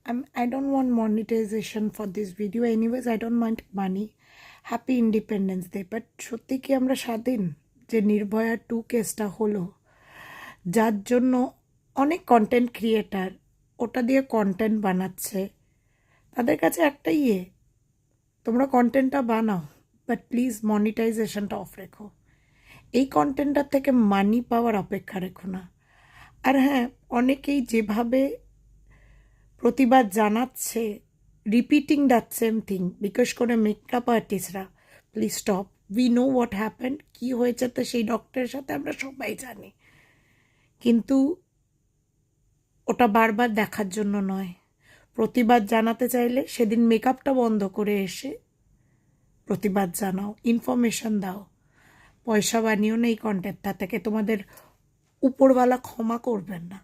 I don't want monetization for this video. Anyways, I don't mind money. Happy Independence Day. But সত্যি কি আমরা স্বাধীন? যে নির্ভয়া 2 কেসটা হলো, যার জন্য অনেক কন্টেন্ট ক্রিয়েটার ওটা দিয়ে কন্টেন্ট বানাচ্ছে, তাদের কাছে একটা তোমরা কন্টেন্টটা বানাও, বাট প্লিজ মনিটাইজেশনটা অফ রেখো। এই কন্টেন্টটার থেকে মানি পাওয়ার অপেক্ষা রেখো না। আর হ্যাঁ, অনেকেই যেভাবে প্রতিবাদ জানাচ্ছে, repeating that same thing, because করে মেকআপ আর্টিস্টরা, please stop. We know what happened, কী হয়েছে তো সেই ডক্টরের সাথে আমরা সবাই জানি, কিন্তু ওটা বারবার দেখার জন্য নয়। প্রতিবাদ জানাতে চাইলে সেদিন মেকআপটা বন্ধ করে এসে প্রতিবাদ জানাও, ইনফরমেশন দাও। পয়সা বানিও না এই কন্টেন্টটা থেকে, তোমাদের উপরওয়ালা ক্ষমা করবেন না।